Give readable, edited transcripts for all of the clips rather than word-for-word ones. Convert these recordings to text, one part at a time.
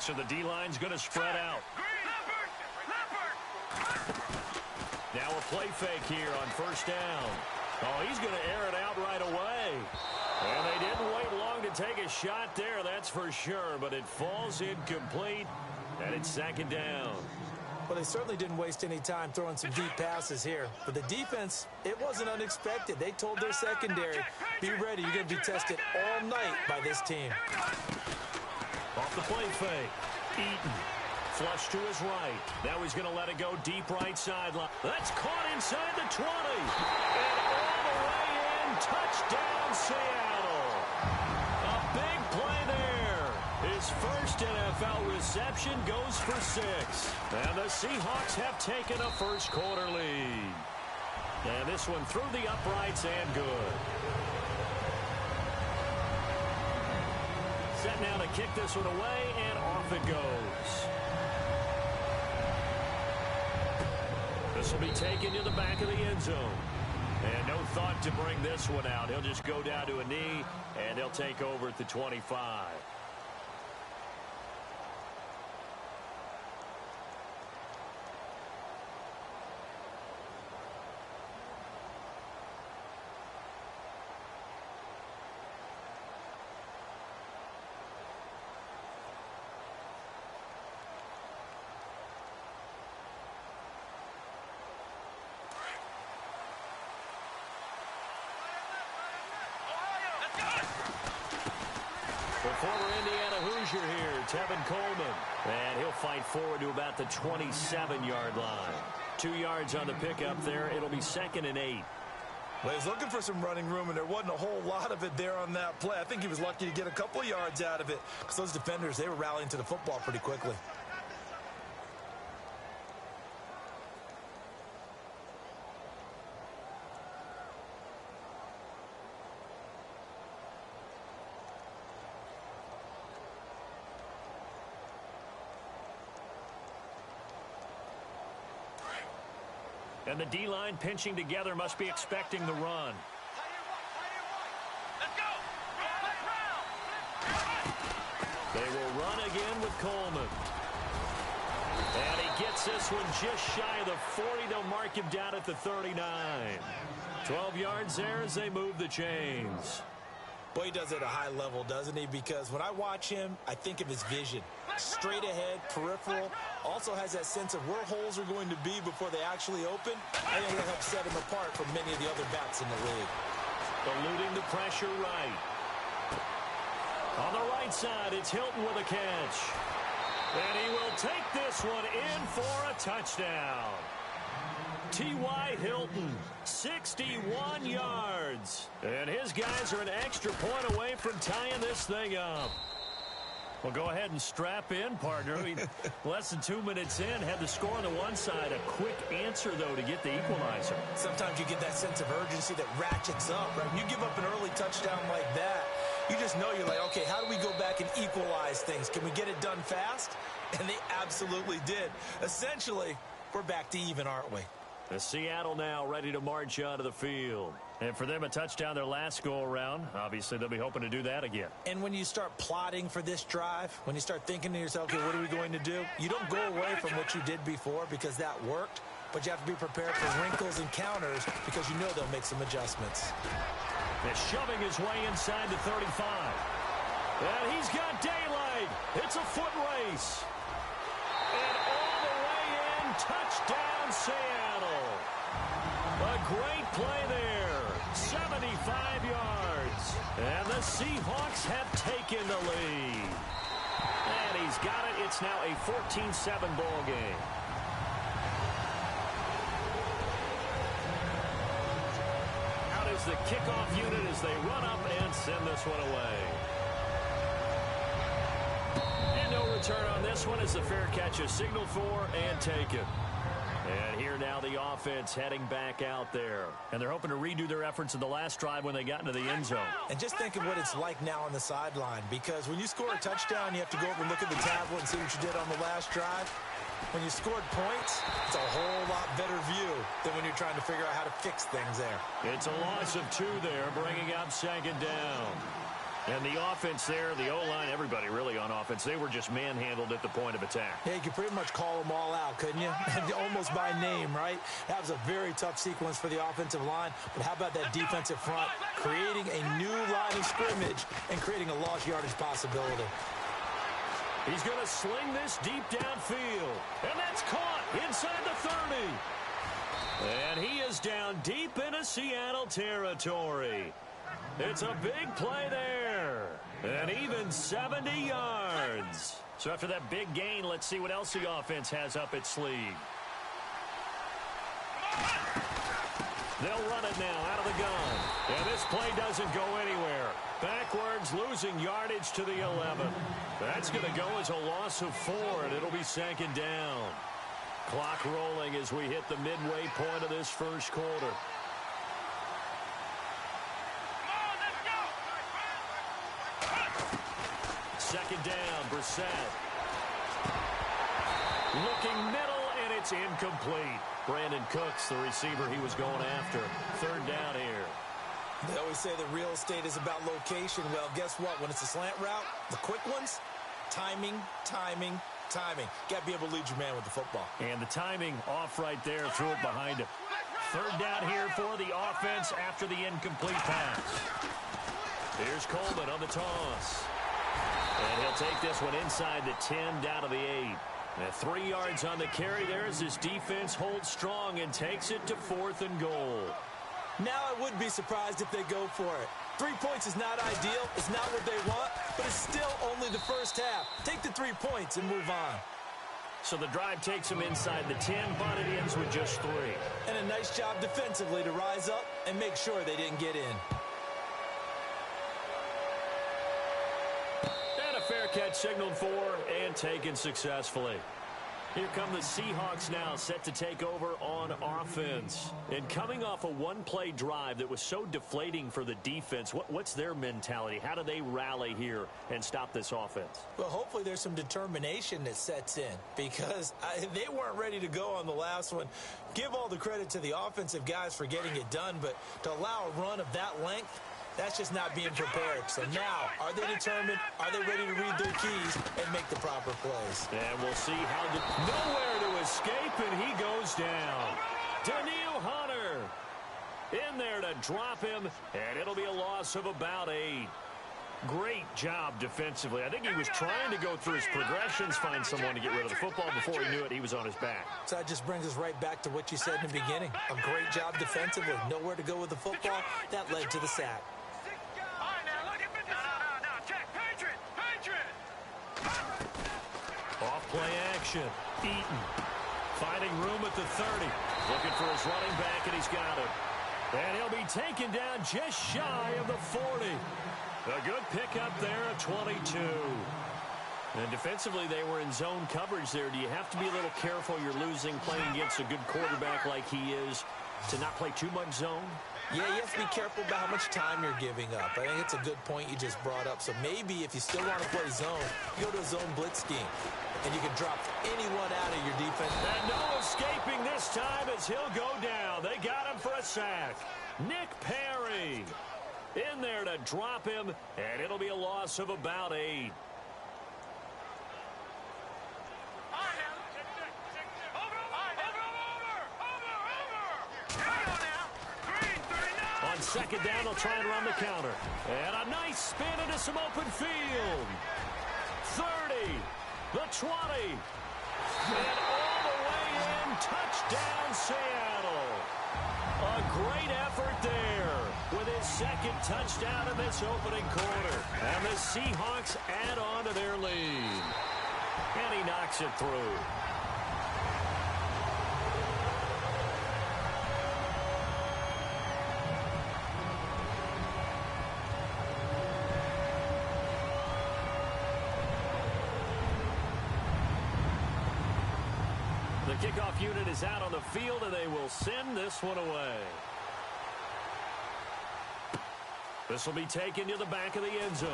So the D-line's going to spread out. Now a play fake here on first down. Oh, he's going to air it out right away. And they didn't wait long to take a shot there, that's for sure. But it falls incomplete, and it's second down. Well, they certainly didn't waste any time throwing some deep passes here. For the defense, it wasn't unexpected. They told their secondary, be ready, you're going to be tested all night by this team. Off the play fake, Eaton. Flush to his right. Now he's going to let it go deep right sideline. That's caught inside the 20. And all the way in, touchdown Seattle. A big play there. His first NFL reception goes for 6. And the Seahawks have taken a first quarter lead. And this one through the uprights and good. Set now to kick this one away, and off it goes. This will be taken to the back of the end zone. And no thought to bring this one out. He'll just go down to a knee, and they'll take over at the 25. The former Indiana Hoosier here, Tevin Coleman. And he'll fight forward to about the 27-yard line. 2 yards on the pickup there. It'll be 2nd and 8. Well, he's looking for some running room, and there wasn't a whole lot of it there on that play. I think he was lucky to get a couple yards out of it because those defenders, they were rallying to the football pretty quickly. And the D-line pinching together must be expecting the run. Let's go! They will run again with Coleman. And he gets this one just shy of the 40. They'll mark him down at the 39. 12 yards there as they move the chains. Boy, he does it at a high level, doesn't he? Because when I watch him, I think of his vision. Straight ahead, peripheral, also has that sense of where holes are going to be before they actually open. I think that helps set him apart from many of the other backs in the league. Eluding the pressure right. On the right side, it's Hilton with a catch. And he will take this one in for a touchdown. T.Y. Hilton, 61 yards. And his guys are an extra point away from tying this thing up. Well, go ahead and strap in, partner. Less than 2 minutes in, had the score on the one side. A quick answer, though, to get the equalizer. Sometimes you get that sense of urgency that ratchets up, right? When you give up an early touchdown like that, you just know you're like, okay, how do we go back and equalize things? Can we get it done fast? And they absolutely did. Essentially, we're back to even, aren't we? The Seattle now ready to march onto the field. And for them, a touchdown their last go-around. Obviously, they'll be hoping to do that again. And when you start plotting for this drive, when you start thinking to yourself, okay, what are we going to do? You don't go away from what you did before because that worked, but you have to be prepared for wrinkles and counters because you know they'll make some adjustments. They're shoving his way inside the 35. And he's got daylight. It's a foot race. And all the way in, touchdown Seattle. A great play there. 75 yards. And the Seahawks have taken the lead. And he's got it. It's now a 14-7 ball game. Out is the kickoff unit as they run up and send this one away. And no return on this one as the fair catch is signaled for and taken. And here now the offense heading back out there. And they're hoping to redo their efforts in the last drive when they got into the end zone. And just think of what it's like now on the sideline. Because when you score a touchdown, you have to go over and look at the tablet and see what you did on the last drive. When you scored points, it's a whole lot better view than when you're trying to figure out how to fix things there. It's a loss of 2 there, bringing up second down. And the offense there, the O-line, everybody really on offense, they were just manhandled at the point of attack. Yeah, you could pretty much call them all out, couldn't you? Almost by name, right? That was a very tough sequence for the offensive line. But how about that defensive front, creating a new line of scrimmage and creating a lost yardage possibility. He's going to sling this deep downfield. And that's caught inside the 30. And he is down deep into Seattle territory. It's a big play there. And even 70 yards. So after that big gain, let's see what else the offense has up its sleeve. They'll run it now out of the gun. And this play doesn't go anywhere. Backwards, losing yardage to the 11. That's going to go as a loss of 4, and it'll be second down. Clock rolling as we hit the midway point of this first quarter. Second down, Brissett. Looking middle, and it's incomplete. Brandon Cooks, the receiver he was going after. Third down here. They always say that real estate is about location. Well, guess what? When it's a slant route, the quick ones, timing, timing, timing. Got to be able to lead your man with the football. And the timing off right there, threw it behind him. Third down here for the offense after the incomplete pass. Here's Coleman on the toss. And he'll take this one inside the 10, down to the 8. And 3 yards on the carry there as his defense holds strong and takes it to 4th and goal. Now I would be surprised if they go for it. 3 points is not ideal. It's not what they want, but it's still only the first half. Take the 3 points and move on. So the drive takes them inside the 10, but it ends with just 3. And a nice job defensively to rise up and make sure they didn't get in. And a fair catch signaled for and taken successfully. Here come the Seahawks now, set to take over on offense. And coming off a one-play drive that was so deflating for the defense, what's their mentality? How do they rally here and stop this offense? Well, hopefully there's some determination that sets in because they weren't ready to go on the last one. Give all the credit to the offensive guys for getting it done, but to allow a run of that length, that's just not being prepared. So now, are they determined? Are they ready to read their keys and make the proper plays? And we'll see how nowhere to escape, and he goes down. Danielle Hunter in there to drop him, and it'll be a loss of about 8. Great job defensively. I think he was trying to go through his progressions, find someone to get rid of the football. Before he knew it, he was on his back. So that just brings us right back to what you said in the beginning. A great job defensively. Nowhere to go with the football. That led to the sack. Off-play action. Eaton finding room at the 30. Looking for his running back, and he's got it. And he'll be taken down just shy of the 40. A good pickup there at 22. And defensively, they were in zone coverage there. Do you have to be a little careful? You're losing playing against a good quarterback like he is to not play too much zone? Yeah, you have to be careful about how much time you're giving up. I think it's a good point you just brought up. So maybe if you still want to play zone, you go to a zone blitz scheme. And you can drop anyone out of your defense. And no escaping this time as he'll go down. They got him for a sack. Nick Perry in there to drop him, and it'll be a loss of about 8. On second down, they'll try and run the counter. And a nice spin into some open field. 30, the 20, and all the way in, touchdown Seattle. A great effort there with his second touchdown in this opening quarter. And the Seahawks add on to their lead. And he knocks it through. The kickoff unit is out on the field, and they will send this one away. This will be taken to the back of the end zone.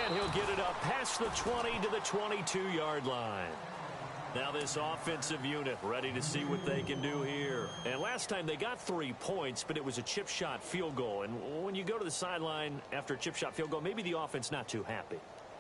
And he'll get it up past the 20 to the 22-yard line. Now this offensive unit ready to see what they can do here. And last time they got 3 points, but it was a chip shot field goal. And when you go to the sideline after a chip shot field goal, maybe the offense not too happy.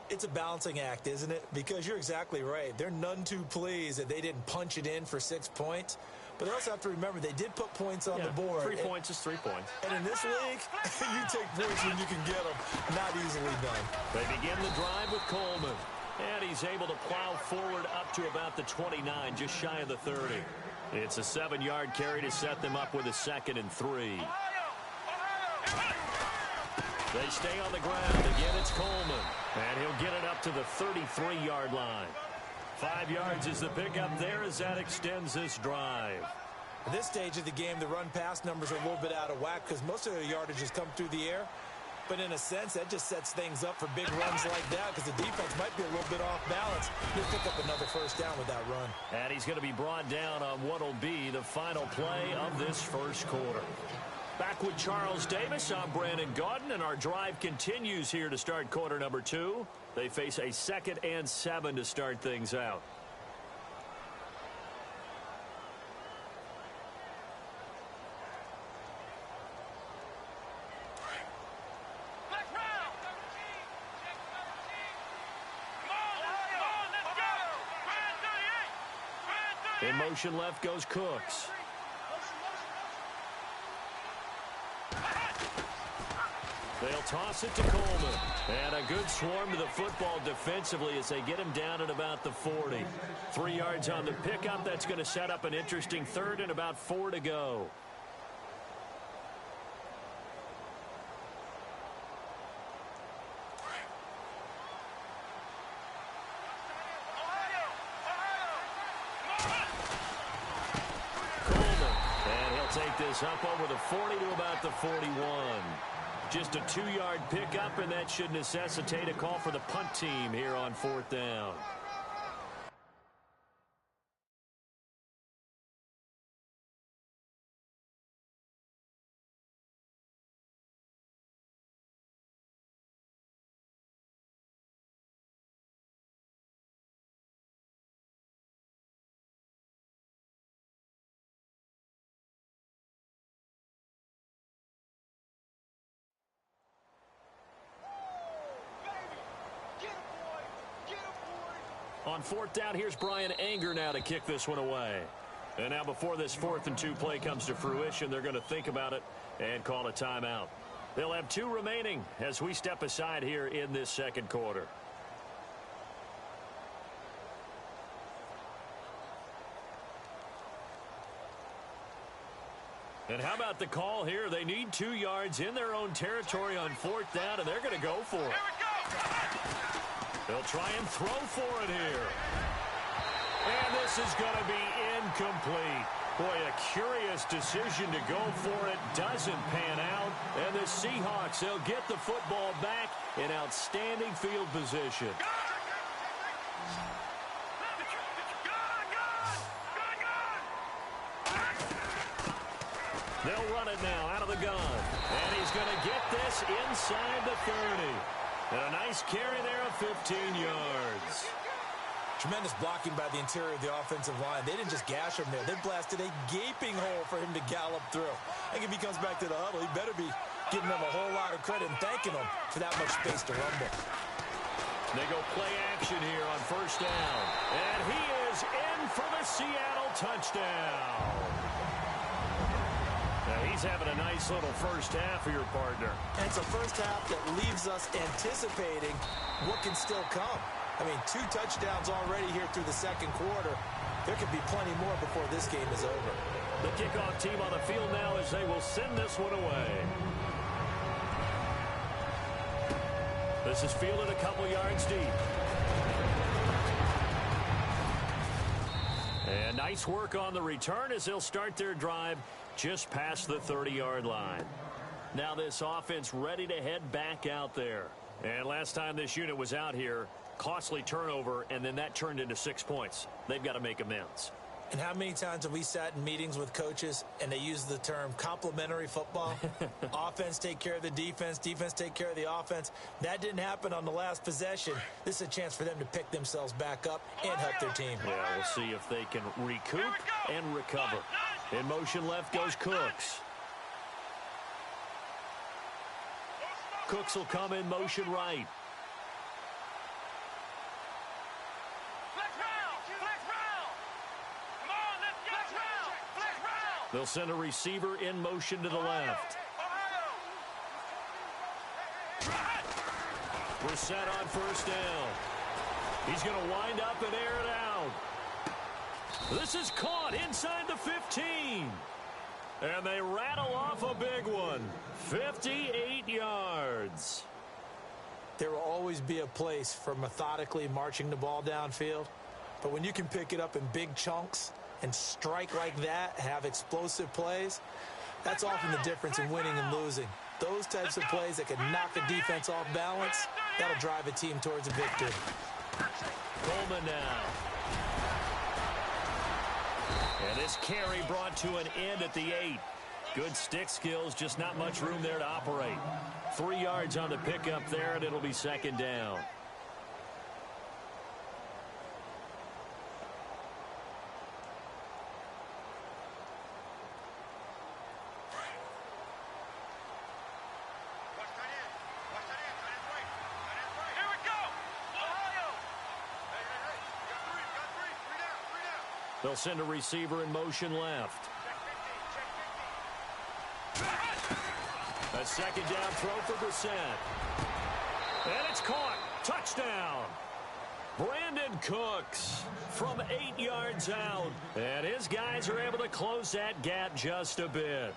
It's a balancing act, isn't it? Because you're exactly right. They're none too pleased that they didn't punch it in for 6 points. But they also have to remember they did put points on the board. 3 points is 3 points. And in this league, you take points when you can get them. Not easily done. They begin the drive with Coleman. And he's able to plow forward up to about the 29, just shy of the 30. It's a 7-yard carry to set them up with a 2nd and 3. They stay on the ground. Again, it's Coleman. And he'll get it up to the 33-yard line. 5 yards is the pickup there as that extends this drive. At this stage of the game, the run-pass numbers are a little bit out of whack because most of their yardage has come through the air. But in a sense, that just sets things up for big runs like that because the defense might be a little bit off balance. He'll pick up another first down with that run. And he's going to be brought down on what will be the final play of this first quarter. Back with Charles Davis, I'm Brandon Gaudin, and our drive continues here to start quarter number 2. They face a 2nd and 7 to start things out. In motion left goes Cooks. They'll toss it to Coleman. And a good swarm to the football defensively as they get him down at about the 40. 3 yards on the pickup. That's going to set up an interesting 3rd and about 4 to go. Take this up over the 40 to about the 41. Just a 2-yard pickup, and that should necessitate a call for the punt team here on 4th down. On 4th down, here's Brian Anger now to kick this one away. And now before this 4th and 2 play comes to fruition, they're going to think about it and call a timeout. They'll have 2 remaining as we step aside here in this second quarter. And how about the call here? They need 2 yards in their own territory on 4th down, and they're going to go for it. They'll try and throw for it here. And this is going to be incomplete. Boy, a curious decision to go for it. Doesn't pan out. And the Seahawks, they'll get the football back in outstanding field position. They'll run it now out of the gun. And he's going to get this inside the 30. And a nice carry there of 15 yards. Tremendous blocking by the interior of the offensive line. They didn't just gash him there. They blasted a gaping hole for him to gallop through. I think if he comes back to the huddle, he better be giving them a whole lot of credit and thanking them for that much space to rumble. They go play action here on 1st down. And he is in for the Seattle touchdown. Now he's having a nice little first half for your partner. And it's a first half that leaves us anticipating what can still come. I mean, 2 touchdowns already here through the second quarter. There could be plenty more before this game is over. The kickoff team on the field now as they will send this one away. This is fielded a couple yards deep. And nice work on the return as they'll start their drive just past the 30-yard line. Now this offense ready to head back out there. And last time this unit was out here, costly turnover, and then that turned into 6 points. They've got to make amends. And how many times have we sat in meetings with coaches and they use the term complementary football? Offense take care of the defense, defense take care of the offense. That didn't happen on the last possession. This is a chance for them to pick themselves back up and help their team. Yeah, we'll see if they can recoup and recover. In motion left goes Cooks. Cooks will come in motion right. They'll send a receiver in motion to the left. We're set on first down. He's going to wind up and air it out. This is caught inside the 15. And they rattle off a big one. 58 yards. There will always be a place for methodically marching the ball downfield. But when you can pick it up in big chunks and strike like that, have explosive plays, that's often the difference in winning and losing. Those types of plays that can knock a defense off balance, that'll drive a team towards a victory. Coleman now. And this carry brought to an end at the 8. Good stick skills, just not much room there to operate. 3 yards on the pickup there, and it'll be second down. They'll send a receiver in motion left. A second down throw for Brissett. And it's caught. Touchdown. Brandon Cooks from 8 yards out. And his guys are able to close that gap just a bit.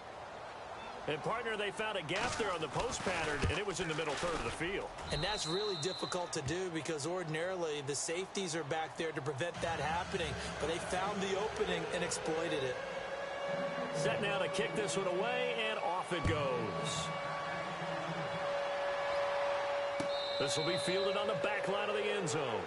And, partner, they found a gap there on the post pattern, and it was in the middle third of the field. And that's really difficult to do because ordinarily the safeties are back there to prevent that happening. But they found the opening and exploited it. Set now to kick this one away, and off it goes. This will be fielded on the back line of the end zone.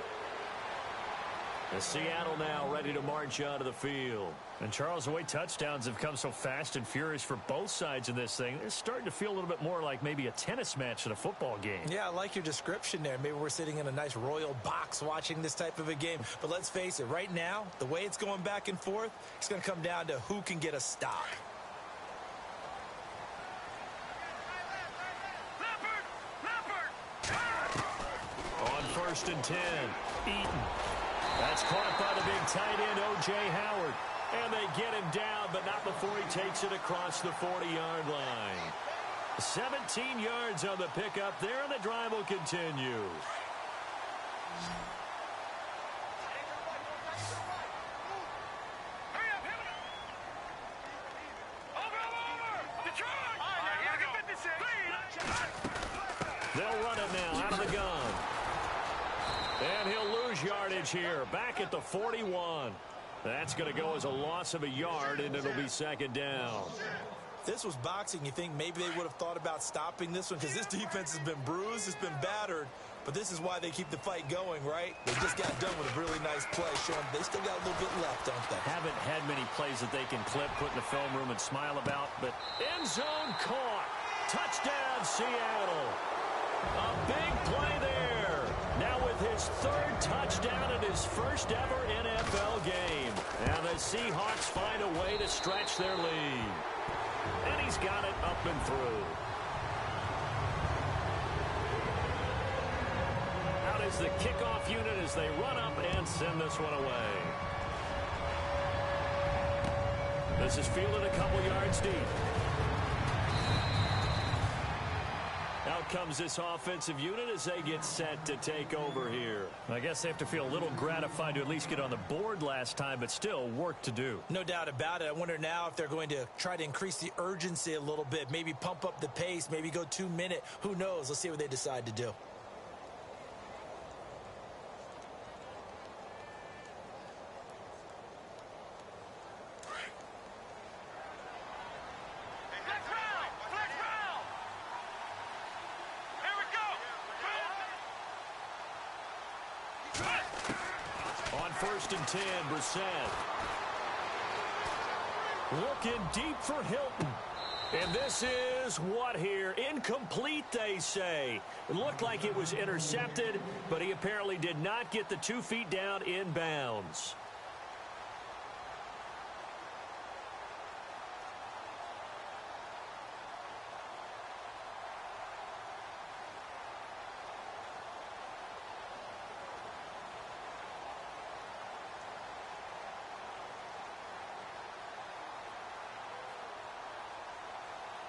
And Seattle now ready to march out of the field. And, Charles, the way touchdowns have come so fast and furious for both sides of this thing, it's starting to feel a little bit more like maybe a tennis match than a football game. Yeah, I like your description there. Maybe we're sitting in a nice royal box watching this type of a game. But let's face it, right now, the way it's going back and forth, it's going to come down to who can get a stop. On 1st and 10, Eaton. That's caught by the big tight end, O.J. Howard. And they get him down, but not before he takes it across the 40-yard line. 17 yards on the pickup there, and the drive will continue. They'll run it now out of the gun. And he'll lose yardage here, back at the 41. That's going to go as a loss of a yard, and it'll be second down. If this was boxing, you think maybe they would have thought about stopping this one because this defense has been bruised, it's been battered, but this is why they keep the fight going, right? They just got done with a really nice play, showing they still got a little bit left, don't they? Haven't had many plays that they can clip, put in the film room, and smile about, but end zone caught. Touchdown, Seattle. A big play there. Now with his 3rd touchdown in his first ever NFL game. And the Seahawks find a way to stretch their lead. And he's got it up and through. Out is the kickoff unit as they run up and send this one away. This is fielded a couple yards deep. Out comes this offensive unit as they get set to take over here. I guess they have to feel a little gratified to at least get on the board last time, but still work to do. No doubt about it. I wonder now if they're going to try to increase the urgency a little bit, maybe pump up the pace, maybe go 2-minute. Who knows? Let's see what they decide to do. On 1st and 10, Brissett. Looking deep for Hilton. And this is what here? Incomplete, they say. It looked like it was intercepted, but he apparently did not get the 2 feet down in bounds.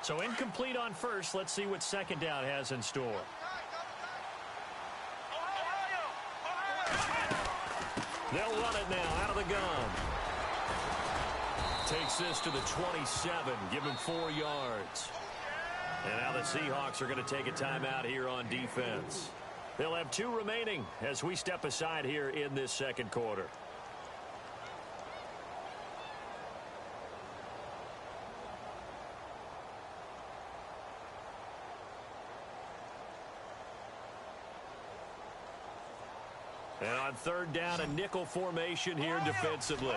So incomplete on first. Let's see what second down has in store. They'll run it now out of the gun. Takes this to the 27. Give him 4 yards. And now the Seahawks are going to take a timeout here on defense. They'll have 2 remaining as we step aside here in this second quarter. And on third down, a nickel formation here defensively.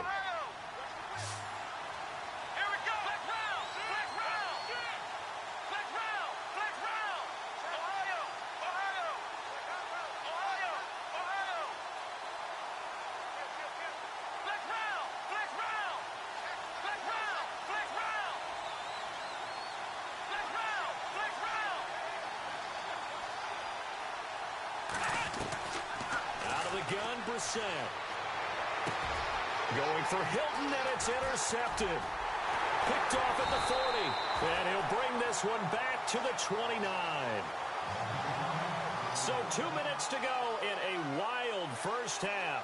Gun, Brissett. Going for Hilton, and it's intercepted. Picked off at the 40. And he'll bring this one back to the 29. So 2 minutes to go in a wild first half.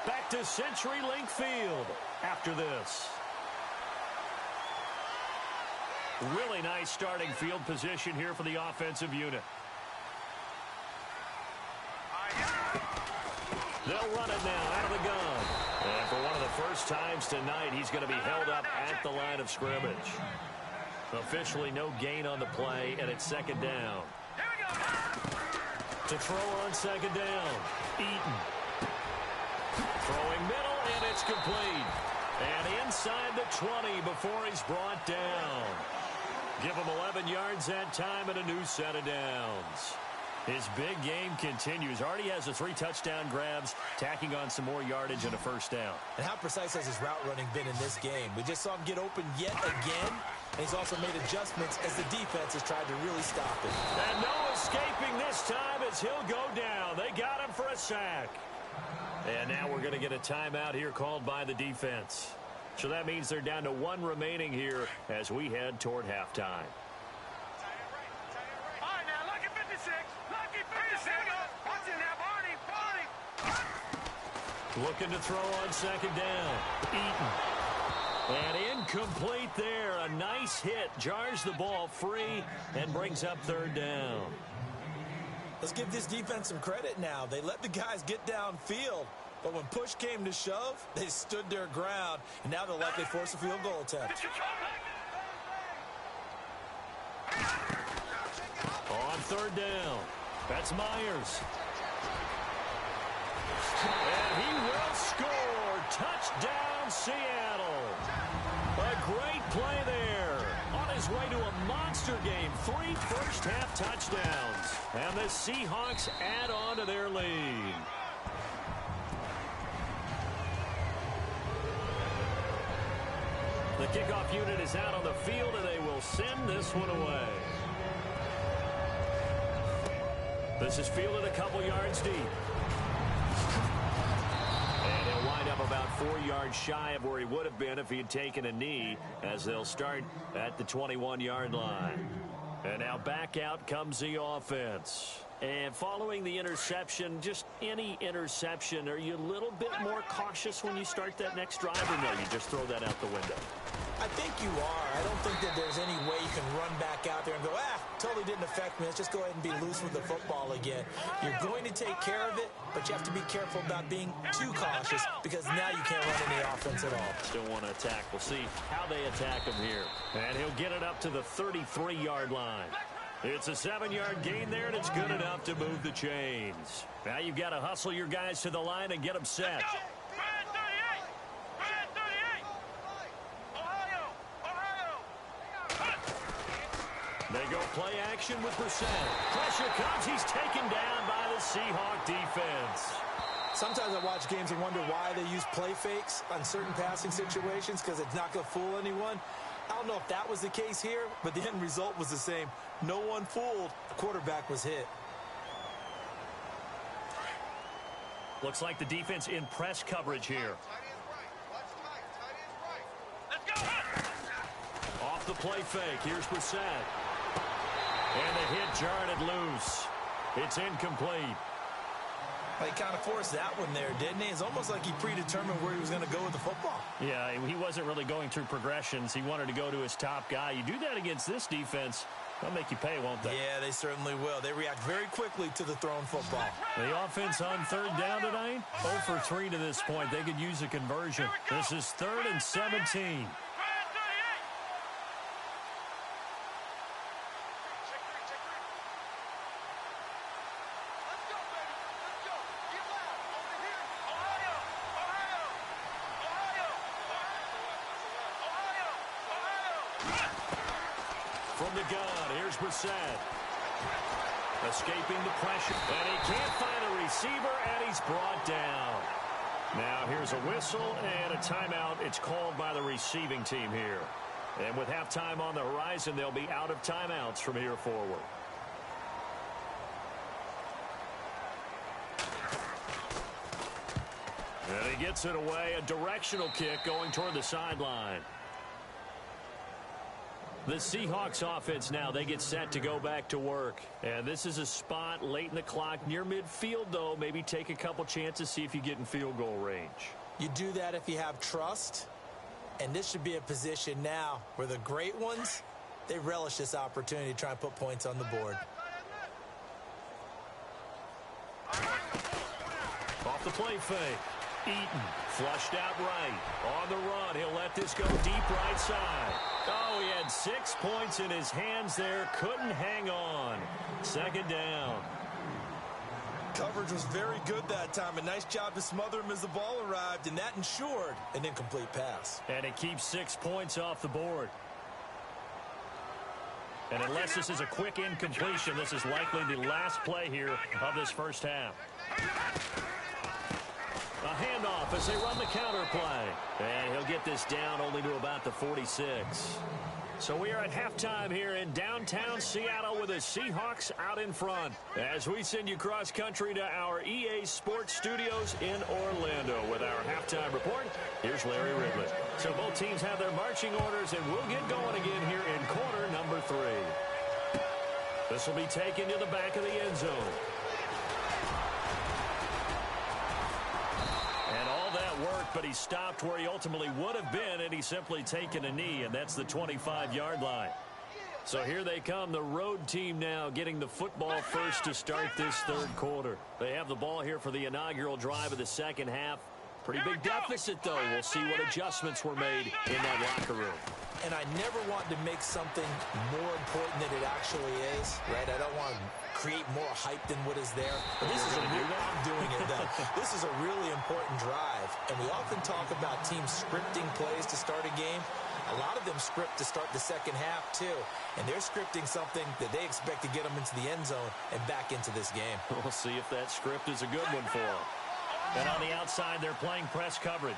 Back to CenturyLink Field after this. Really nice starting field position here for the offensive unit. They'll run it now out of the gun. And for one of the first times tonight, he's going to be held up at the line of scrimmage. Officially no gain on the play, and it's second down. To throw on second down, Eaton. Throwing middle, and it's complete. And inside the 20 before he's brought down. Give him 11 yards that time and a new set of downs. His big game continues. Already has the 3 touchdown grabs, tacking on some more yardage and a first down. And how precise has his route running been in this game? We just saw him get open yet again, and he's also made adjustments as the defense has tried to really stop it. And no escaping this time as he'll go down. They got him for a sack. And now we're going to get a timeout here called by the defense. So that means they're down to 1 remaining here as we head toward halftime. Looking to throw on second down. Eaton. And incomplete there. A nice hit. Jars the ball free and brings up third down. Let's give this defense some credit now. They let the guys get downfield. But when push came to shove, they stood their ground. And now they'll likely force a field goal attempt. On third down. That's Myers. And he will score. Touchdown, Seattle. A great play there. On his way to a monster game. 3 first-half touchdowns. And the Seahawks add on to their lead. The kickoff unit is out on the field, and they will send this one away. This is fielded a couple yards deep. And he'll wind up about 4 yards shy of where he would have been if he had taken a knee, as they'll start at the 21-yard line. And now back out comes the offense. And following the interception, just any interception, are you a little bit more cautious when you start that next drive, or no, you just throw that out the window? I think you are. I don't think that there's any way you can run back out there and go, totally didn't affect me. Let's just go ahead and be loose with the football again. You're going to take care of it, but you have to be careful about being too cautious because now you can't run any offense at all. Still want to attack. We'll see how they attack him here. And he'll get it up to the 33-yard line. It's a 7-yard gain there, and it's good enough to move the chains. Now you've got to hustle your guys to the line and get them set. They go play action with Brissett. Pressure comes. He's taken down by the Seahawk defense. Sometimes I watch games and wonder why they use play fakes on certain passing situations because it's not going to fool anyone. I don't know if that was the case here, but the end result was the same. No one fooled. The quarterback was hit. Looks like the defense in press coverage here. Off the play fake. Here's Brissett. And the hit jarred it loose. It's incomplete. Well, he kind of forced that one there, didn't he? It's almost like he predetermined where he was going to go with the football. Yeah, he wasn't really going through progressions. He wanted to go to his top guy. You do that against this defense, they'll make you pay, won't they? Yeah, they certainly will. They react very quickly to the thrown football. The offense on third down tonight, 0 for 3 to this point. They could use a conversion. This is 3rd and 17. From the gun, here's Brissett. Escaping the pressure. And he can't find a receiver, and he's brought down. Now here's a whistle and a timeout. It's called by the receiving team here. And with halftime on the horizon, they'll be out of timeouts from here forward. And he gets it away. A directional kick going toward the sideline. The Seahawks offense now, they get set to go back to work. And this is a spot late in the clock near midfield, though. Maybe take a couple chances, see if you get in field goal range. You do that if you have trust. And this should be a position now where the great ones, they relish this opportunity to try and put points on the board. Off the play fake. Eaton flushed out right. On the run, he'll let this go deep right side. Oh, he had 6 points in his hands there. Couldn't hang on. 2nd down. Coverage was very good that time. A nice job to smother him as the ball arrived, and that ensured an incomplete pass. And it keeps 6 points off the board. And unless this is a quick incompletion, this is likely the last play here of this first half. A handoff as they run the counter play. And he'll get this down only to about the 46. So we are at halftime here in downtown Seattle with the Seahawks out in front. As we send you cross country to our EA Sports Studios in Orlando with our halftime report. Here's Larry Ridley. So both teams have their marching orders, and we'll get going again here in quarter number 3. This will be taken to the back of the end zone. But he stopped where he ultimately would have been, and he's simply taken a knee, and that's the 25-yard line. So here they come, the road team now getting the football first to start this 3rd quarter. They have the ball here for the inaugural drive of the 2nd half. Pretty big deficit, though. We'll see what adjustments were made in that locker room. And I never want to make something more important than it actually is, right? I don't want to create more hype than what is there. But this is I'm doing it, though. This is a really important drive. And we often talk about teams scripting plays to start a game. A lot of them script to start the 2nd half, too. And they're scripting something that they expect to get them into the end zone and back into this game. We'll see if that script is a good one for them. And on the outside, they're playing press coverage.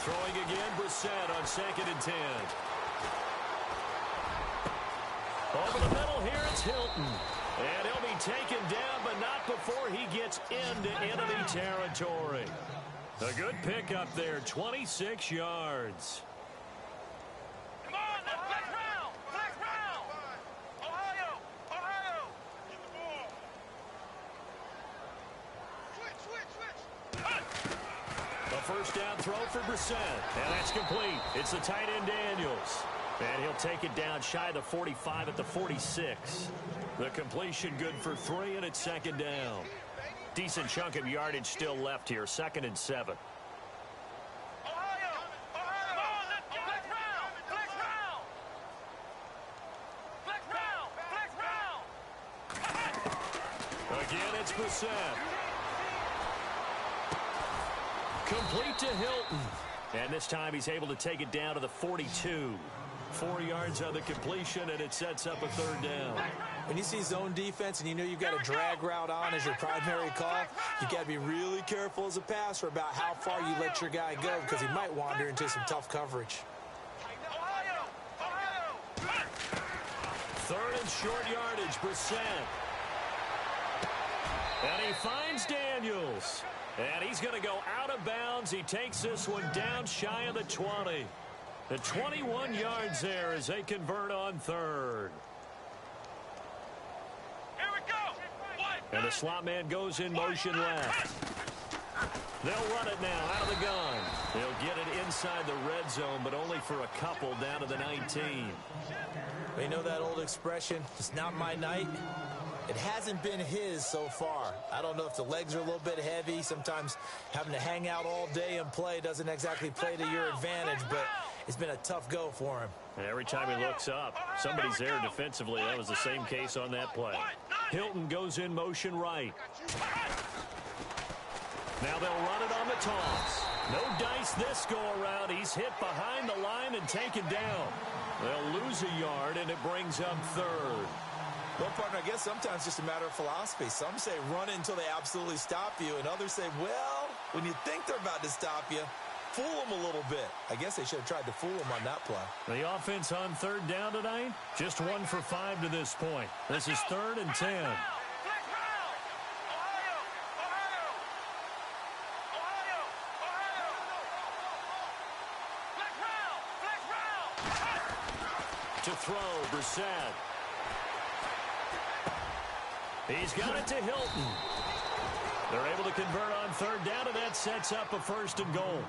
Throwing again, Brissett on 2nd and 10. Over the middle here, it's Hilton. And he'll be taken down, but not before he gets into enemy territory. A good pickup there, 26 yards. Come on, let's flex round! Flex round! Ohio! Ohio! Get the ball! Switch! A first down throw for Brissett. And that's complete. It's the tight end Daniels. And he'll take it down shy of the 45 at the 46. The completion good for 3, and it's 2nd down. Decent chunk of yardage still left here. 2nd and 7. Ohio! Ohio! Brissett. Complete to Hilton. And this time he's able to take it down to the 42. 4 yards on the completion, and it sets up a third down. When you see zone defense and you know you've got a drag route on as your primary call, you got to be really careful as a passer about how far you let your guy go because he might wander into some tough coverage. Third and short yardage, Brissett. And he finds Daniels. And he's going to go out of bounds. He takes this one down shy of the 20. The 21 yards there as they convert on third. Here we go. And the slot man goes in motion left. They'll run it now out of the gun. They'll get it inside the red zone, but only for a couple down to the 19. We know that old expression, it's not my night. It hasn't been his so far. I don't know if the legs are a little bit heavy. Sometimes having to hang out all day and play doesn't exactly play to your advantage, but it's been a tough go for him. And every time he looks up, somebody's there defensively. That was the same case on that play. Hilton goes in motion right. Now they'll run it on the toss. No dice this go around. He's hit behind the line and taken down. They'll lose a yard, and it brings up third. Well, partner, I guess sometimes it's just a matter of philosophy. Some say run until they absolutely stop you, and others say, well, when you think they're about to stop you, fool them a little bit. I guess they should have tried to fool them on that play. The offense on third down tonight, just 1 for 5 to this point. This is 3rd and 10. To throw, Brissett. He's got it to Hilton. They're able to convert on third down, and that sets up a 1st and goal.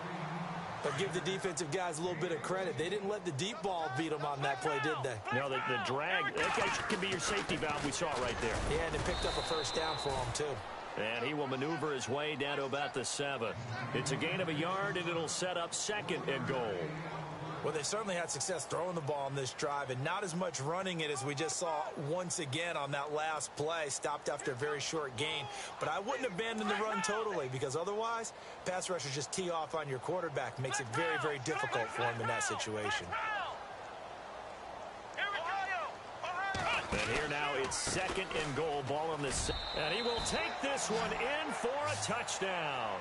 But give the defensive guys a little bit of credit. They didn't let the deep ball beat them on that play, did they? No, the drag, that guy can be your safety valve. We saw it right there. Yeah, and they picked up a 1st down for him, too. And he will maneuver his way down to about the 7. It's a gain of a yard, and it'll set up 2nd and goal. Well, they certainly had success throwing the ball on this drive and not as much running it as we just saw once again on that last play. Stopped after a very short gain. But I wouldn't abandon the run totally because otherwise, pass rushers just tee off on your quarterback. Makes it very, very difficult for him in that situation. And here now it's 2nd and goal. Ball on this. And he will take this one in for a touchdown.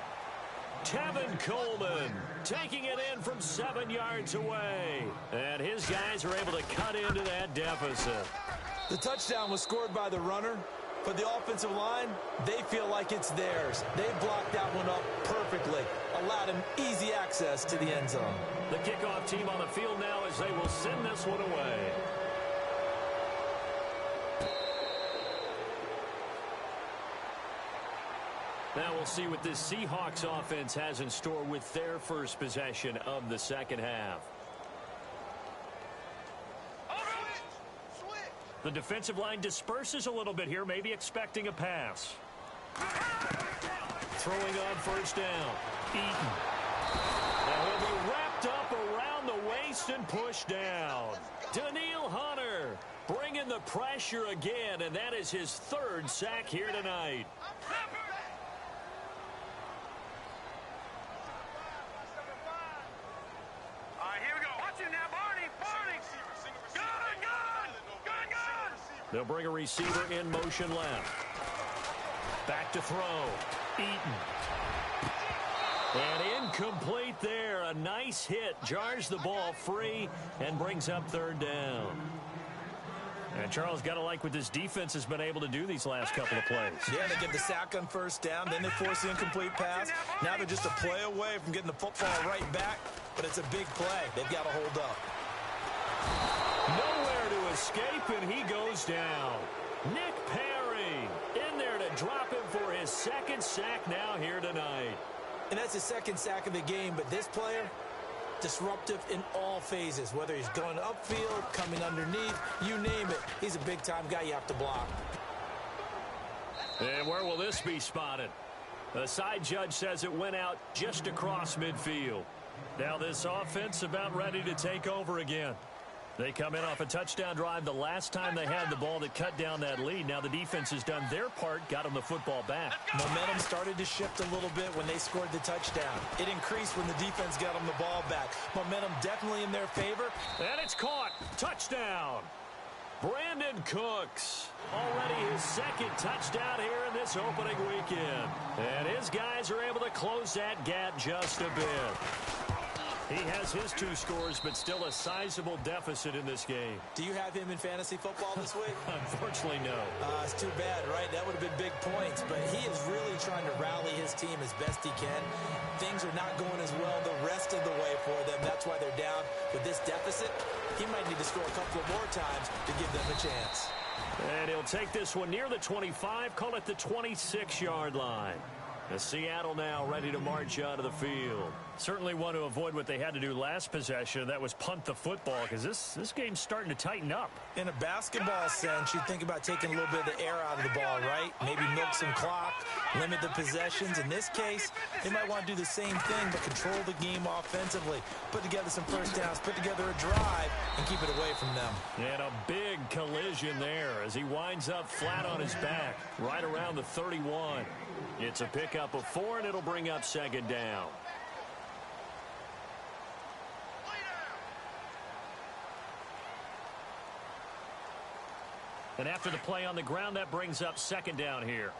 Tevin Coleman taking it in from 7 yards away. And his guys are able to cut into that deficit. The touchdown was scored by the runner, but the offensive line, they feel like it's theirs. They blocked that one up perfectly, allowed him easy access to the end zone. The kickoff team on the field now as they will send this one away. Now we'll see what this Seahawks offense has in store with their first possession of the second half. The defensive line disperses a little bit here, maybe expecting a pass. Throwing on 1st down. Eaton. And he'll be wrapped up around the waist and pushed down. Daniil Hunter bringing the pressure again, and that is his 3rd sack here tonight. They'll bring a receiver in motion left. Back to throw. Eaton. And incomplete there. A nice hit. Jars the ball free and brings up 3rd down. And Charles, got to like what this defense has been able to do these last couple of plays. Yeah, they get the sack on 1st down, then they force the incomplete pass. Now they're just a play away from getting the football right back, but it's a big play. They've got to hold up. Nowhere to escape, and he goes down. Nick Perry in there to drop him for his 2nd sack now here tonight. And that's his 2nd sack of the game, but this player, disruptive in all phases, whether he's going upfield, coming underneath, you name it. He's a big-time guy you have to block. And where will this be spotted? The side judge says it went out just across midfield. Now this offense about ready to take over again. They come in off a touchdown drive the last time they had the ball that cut down that lead. Now the defense has done their part, got them the football back. Momentum started to shift a little bit when they scored the touchdown. It increased when the defense got them the ball back. Momentum definitely in their favor. And it's caught. Touchdown. Brandon Cooks. Already his second touchdown here in this opening weekend. And his guys are able to close that gap just a bit. He has his 2 scores, but still a sizable deficit in this game. Do you have him in fantasy football this week? Unfortunately, no. It's too bad, right? That would have been big points, but he is really trying to rally his team as best he can. Things are not going as well the rest of the way for them. That's why they're down with this deficit. He might need to score a couple of more times to give them a chance. And he'll take this one near the 25, call it the 26-yard line. Seattle now ready to march out of the field. Certainly want to avoid what they had to do last possession. That was punt the football, because this game's starting to tighten up. In a basketball sense, you think about taking a little bit of the air out of the ball, right? Maybe milk some clock, limit the possessions. In this case, they might want to do the same thing, but control the game offensively. Put together some first downs, put together a drive, and keep it away from them. And a big collision there as he winds up flat on his back, right around the 31. It's a pickup of 4, and it'll bring up second down. And after the play on the ground, that brings up second down here.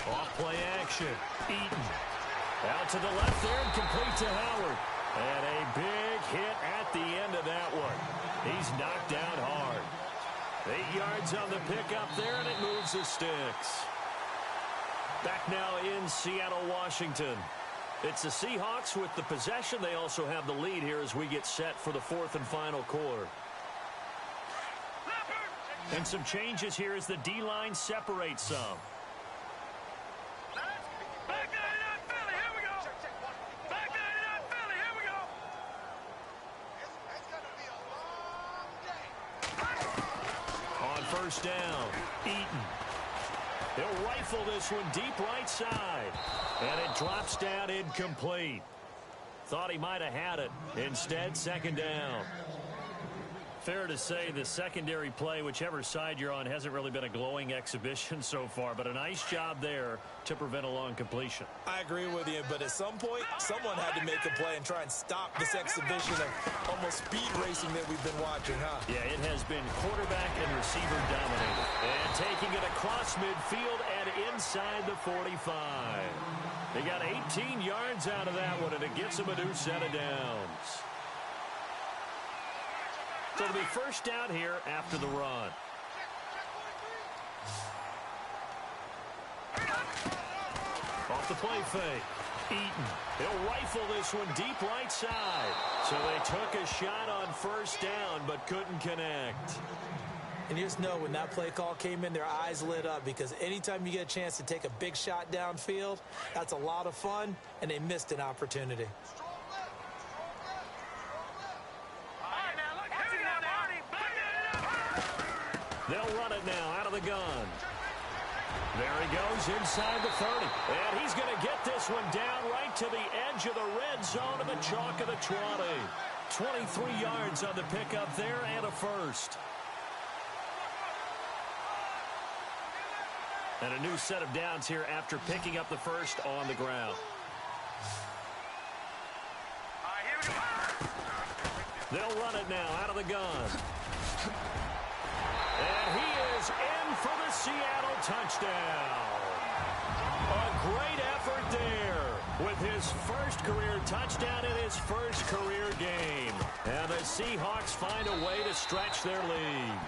Off play action. Eaton. Out to the left there and complete to Howard. And a big hit at the end of that one. He's knocked down hard. 8 yards on the pickup there, and it moves the sticks. Back now in Seattle, Washington. It's the Seahawks with the possession. They also have the lead here as we get set for the 4th and final quarter. And some changes here as the D-line separates some. Back 99 Philly, here we go. Back 99 Philly, here we go. It's going to be a long day. On first down, Eaton. He'll rifle this one deep right side. And it drops down incomplete. Thought he might have had it. Instead, second down. Fair to say the secondary play, whichever side you're on, hasn't really been a glowing exhibition so far, but a nice job there to prevent a long completion. I agree with you, but at some point, someone had to make a play and try and stop this exhibition of almost speed racing that we've been watching, huh? Yeah, it has been quarterback and receiver dominated. And taking it across midfield and inside the 45. They got 18 yards out of that one, and it gets them a new set of downs. So it'll be first down here after the run. Off the play fake. Eaton. He'll rifle this one deep right side. So they took a shot on first down but couldn't connect. And you just know when that play call came in, their eyes lit up, because anytime you get a chance to take a big shot downfield, that's a lot of fun, and they missed an opportunity. They'll run it now out of the gun. There he goes inside the 30. And he's going to get this one down right to the edge of the red zone of the chalk of the 20. 23 yards on the pickup there and a first. And a new set of downs here after picking up the first on the ground. They'll run it now out of the gun. And he is in for the Seattle touchdown. A great effort there with his first career touchdown in his first career game. And the Seahawks find a way to stretch their lead.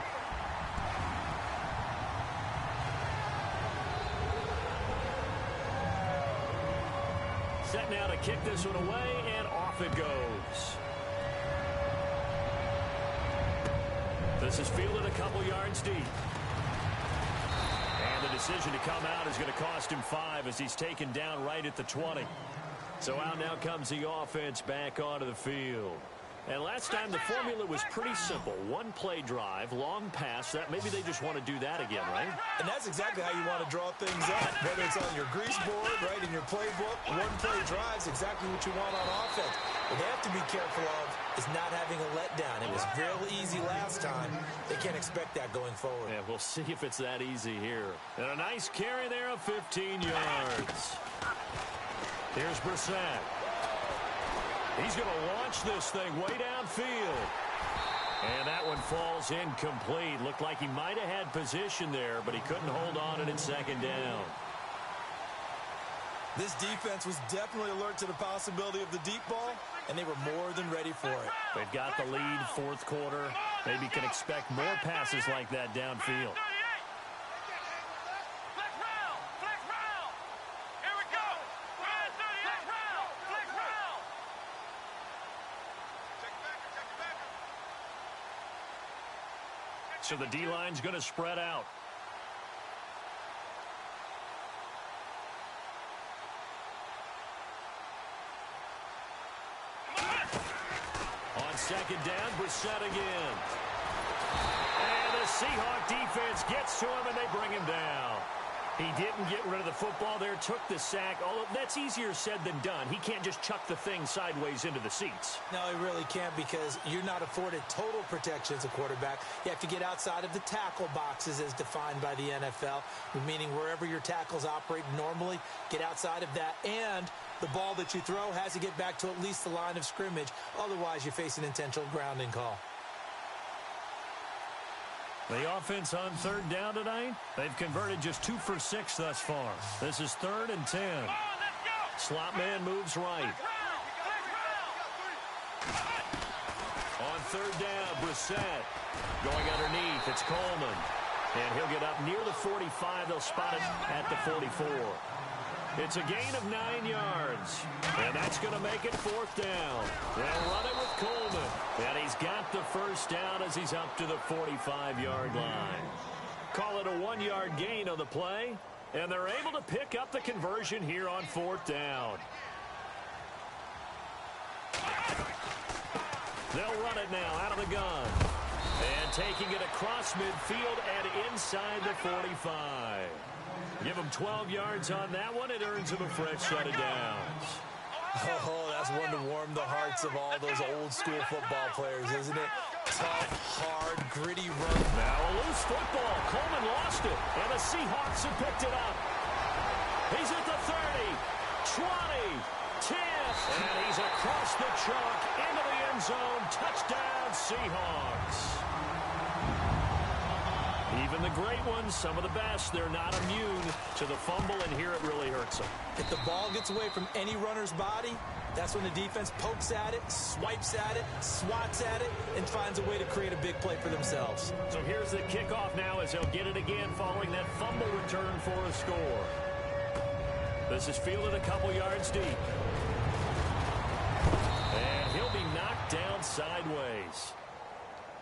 Set now to kick this one away, and off it goes. This is fielded a couple yards deep. And the decision to come out is going to cost him 5 as he's taken down right at the 20. So out now comes the offense back onto the field. And last time the formula was pretty simple. One play drive, long pass. That maybe they just want to do that again, right? And that's exactly how you want to draw things up. Whether it's on your grease board, right, in your playbook, one play drive is exactly what you want on offense. What they have to be careful of is not having a letdown. It was real easy last time. They can't expect that going forward. Yeah, we'll see if it's that easy here. And a nice carry there of 15 yards. Here's Brissett. He's going to launch this thing way downfield. And that one falls incomplete. Looked like he might have had position there, but he couldn't hold on to it second down. This defense was definitely alert to the possibility of the deep ball, and they were more than ready for it. They've got the lead, fourth quarter. Maybe can expect more passes like that downfield. So the D-line's going to spread out. On second down, Brissett again. And the Seahawk defense gets to him, and they bring him down. He didn't get rid of the football there, took the sack. Although that's easier said than done. He can't just chuck the thing sideways into the seats. No, he really can't, because you're not afforded total protection as a quarterback. You have to get outside of the tackle boxes as defined by the NFL, meaning wherever your tackles operate normally, get outside of that. And the ball that you throw has to get back to at least the line of scrimmage. Otherwise, you face an intentional grounding call. The offense on third down tonight, they've converted just 2 for 6 thus far. This is 3rd and 10. Slot man moves right. On third down, Brissett going underneath. It's Coleman. And he'll get up near the 45. They'll spot it at the 44. It's a gain of 9 yards. And that's going to make it 4th down. They'll run it with Coleman. And he's got the first down as he's up to the 45-yard line. Call it a 1-yard gain on the play. And they're able to pick up the conversion here on 4th down. They'll run it now out of the gun. And taking it across midfield and inside the 45. Give him 12 yards on that one. It earns him a fresh set of downs. Oh, that's one to warm the hearts of all those old-school football players, isn't it? Tough, hard, gritty run. Now a loose football. Coleman lost it, and the Seahawks have picked it up. He's at the 30, 20, 10, and he's across the chalk into the end zone. Touchdown, Seahawks. Even the great ones, some of the best, they're not immune to the fumble, and here it really hurts them. If the ball gets away from any runner's body, that's when the defense pokes at it, swipes at it, swats at it, and finds a way to create a big play for themselves. So here's the kickoff now as they'll get it again following that fumble return for a score. This is fielded a couple yards deep. And he'll be knocked down sideways.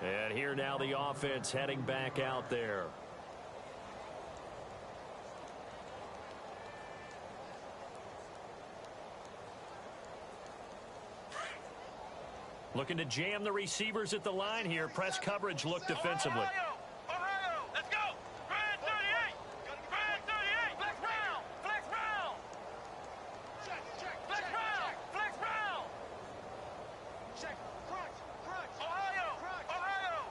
And here now the offense heading back out there. Looking to jam the receivers at the line here. Press coverage look defensively. Ohio, let's go. Grand 38. Grand 38. Flex round. Flex round. Flex round. Flex round. Check. Crunch. Crunch. Ohio. Ohio.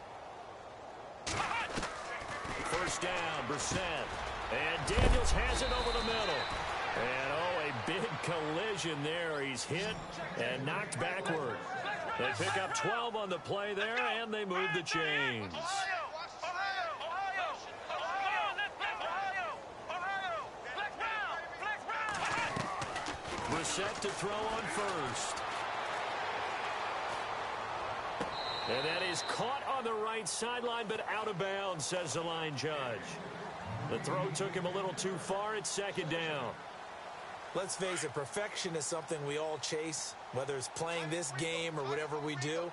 First down, Brissett. And Daniels has it over the middle. And, oh, a big collision there. He's hit and knocked backward. They pick up 12 on the play there, and they move the chains. Brissett to throw on first. And that is caught on the right sideline, but out of bounds, says the line judge. The throw took him a little too far. It's second down. Let's face it, perfection is something we all chase, whether it's playing this game or whatever we do.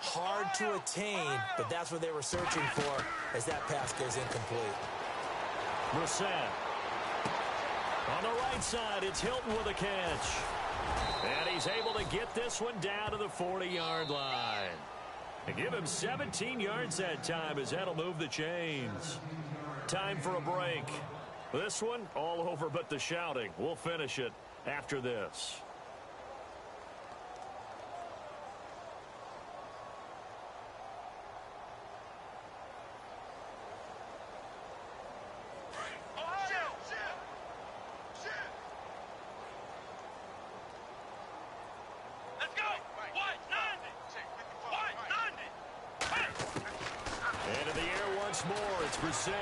Hard to attain, but that's what they were searching for as that pass goes incomplete. Brissett. On the right side, it's Hilton with a catch. And he's able to get this one down to the 40-yard line. And give him 17 yards that time as that'll move the chains. Time for a break. This one, all over but the shouting. We'll finish it after this. Into the air once more. It's Brissett.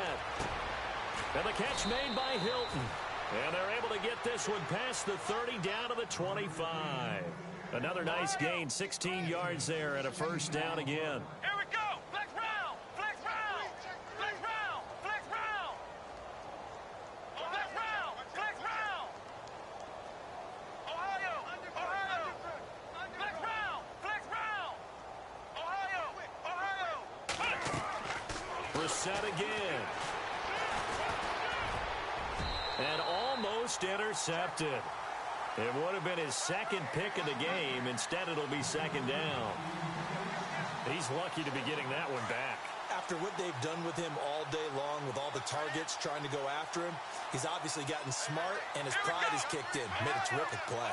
And the catch made by Hilton. And they're able to get this one past the 30 down to the 25. Another nice gain, 16 yards there and a first down again. Here we go. Flex round. Flex round. Flex round. Flex round. Flex round. Flex round. Ohio. Ohio. Flex round. Flex round. Ohio. Ohio. Brissett again. And almost intercepted. It would have been his second pick of the game. Instead, it'll be second down. He's lucky to be getting that one back. After what they've done with him all day long with all the targets trying to go after him, he's obviously gotten smart and his pride has kicked in. Made a terrific play.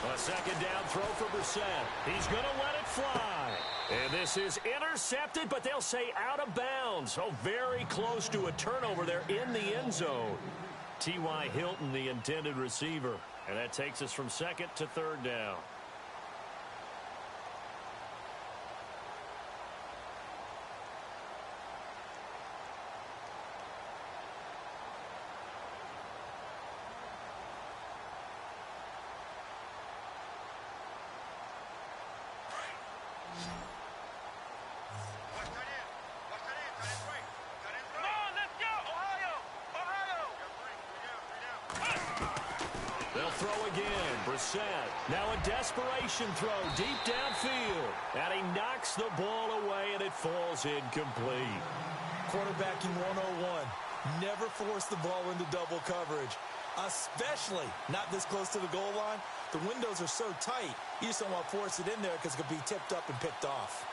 A second down throw for Brissett. He's going to let it fly. And this is intercepted, but they'll say out of bounds. Oh, very close to a turnover there in the end zone. T.Y. Hilton, the intended receiver. And that takes us from second to third down. They'll throw again. Brissett. Now a desperation throw deep downfield. And he knocks the ball away, and it falls incomplete. Quarterbacking 101. Never force the ball into double coverage, especially not this close to the goal line. The windows are so tight, you just don't want to force it in there because it could be tipped up and picked off.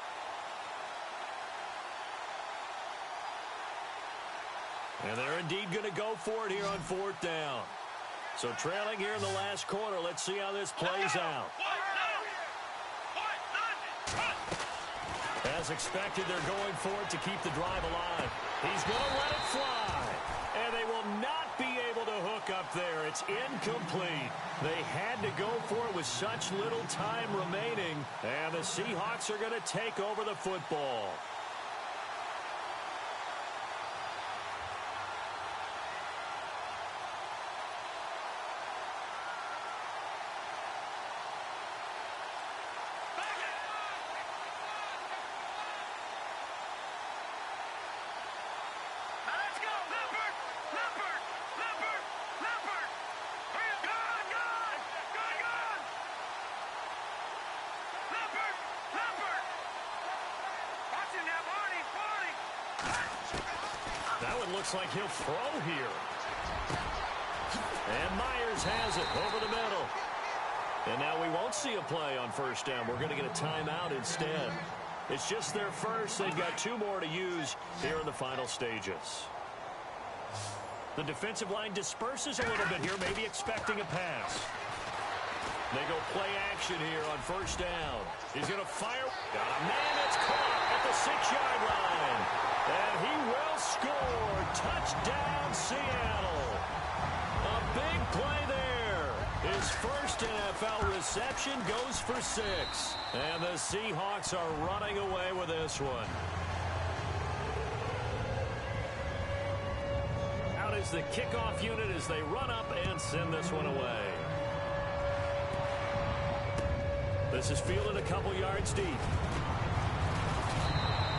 And they're indeed going to go for it here on fourth down. So trailing here in the last quarter. Let's see how this plays out. As expected, they're going for it to keep the drive alive. He's going to let it fly. And they will not be able to hook up there. It's incomplete. They had to go for it with such little time remaining. And the Seahawks are going to take over the football. Looks like he'll throw here. And Myers has it over the middle. And now we won't see a play on first down. We're going to get a timeout instead. It's just their first. They've got two more to use here in the final stages. The defensive line disperses a little bit here, maybe expecting a pass. They go play action here on first down. He's going to fire. Got a man that's caught at the 6-yard line. And he will score. Touchdown, Seattle. A big play there. His first NFL reception goes for 6. And the Seahawks are running away with this one. Out is the kickoff unit as they run up and send this one away. This is fielded a couple yards deep.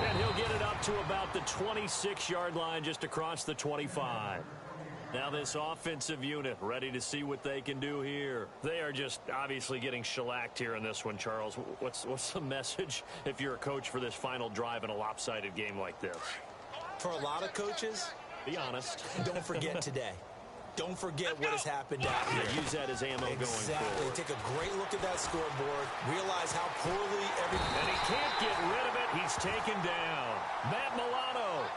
And he'll get it up to about the 26-yard line, just across the 25. Now this offensive unit ready to see what they can do here. They are just obviously getting shellacked here in this one, Charles. What's the message if you're a coach for this final drive in a lopsided game like this? For a lot of coaches, be honest. Don't forget today. Don't forget what has happened out here. Use that as ammo going Exactly. forward. Take a great look at that scoreboard. Realize how poorly everything... And he can't get rid of it. He's taken down. Matt Milano.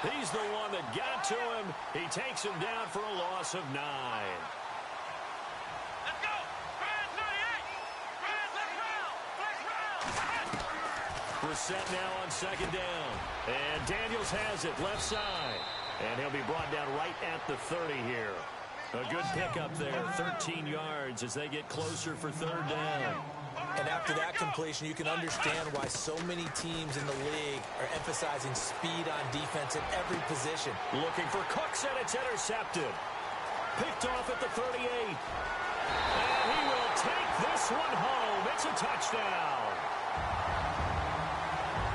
He's the one that got to him. He takes him down for a loss of 9. Let's go. Grand 38. Grand left round. Flex round. We're set now on second down. And Daniels has it left side. And he'll be brought down right at the 30 here. A good pickup there, 13 yards as they get closer for third down. And after that completion, you can understand why so many teams in the league are emphasizing speed on defense at every position. Looking for Cooks, and it's intercepted. Picked off at the 38. And he will take this one home. It's a touchdown.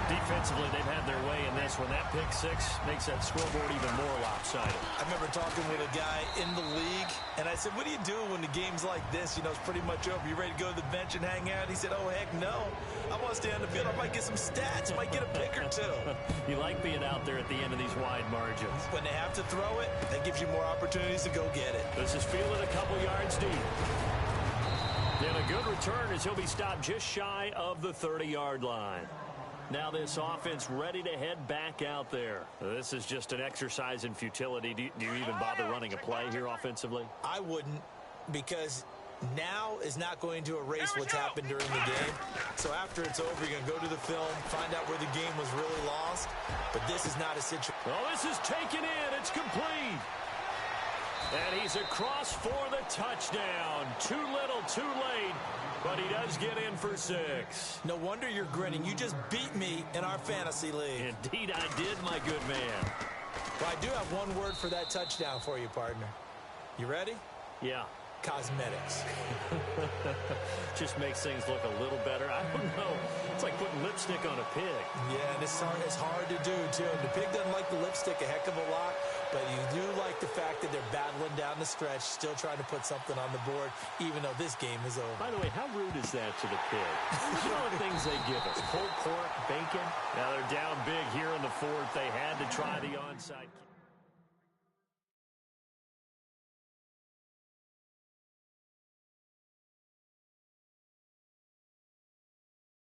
Defensively, they've had their way in this one. That pick six makes that scoreboard even more lopsided. I remember talking with a guy in the league, and I said, what do you do when the game's like this? You know, it's pretty much over. You ready to go to the bench and hang out? He said, oh, heck no. I want to stay on the field. I might get some stats. Might get a pick or two. You like being out there at the end of these wide margins. When they have to throw it, that gives you more opportunities to go get it. This is fielded a couple yards deep. And a good return as he'll be stopped just shy of the 30-yard line. Now this offense ready to head back out there. This is just an exercise in futility. Do you even bother running a play here offensively? I wouldn't, because now is not going to erase what's happened during the game. So after it's over, you're going to go to the film, find out where the game was really lost. But this is not a situation. Oh, this is taken in. It's complete. And he's across for the touchdown. Too little, too late. But he does get in for 6. No wonder you're grinning. You just beat me in our fantasy league. Indeed I did, my good man. Well, I do have one word for that touchdown for you, partner. You ready? Yeah. Cosmetics. Just makes things look a little better. I don't know. It's like putting lipstick on a pig. Yeah, and it's hard to do, too. The pig doesn't like the lipstick a heck of a lot, but you do like the fact that they're battling down the stretch, still trying to put something on the board, even though this game is over. By the way, how rude is that to the pig? You know the things they give us. Pulled pork, bacon. Now they're down big here in the fourth. They had to try the onside kick.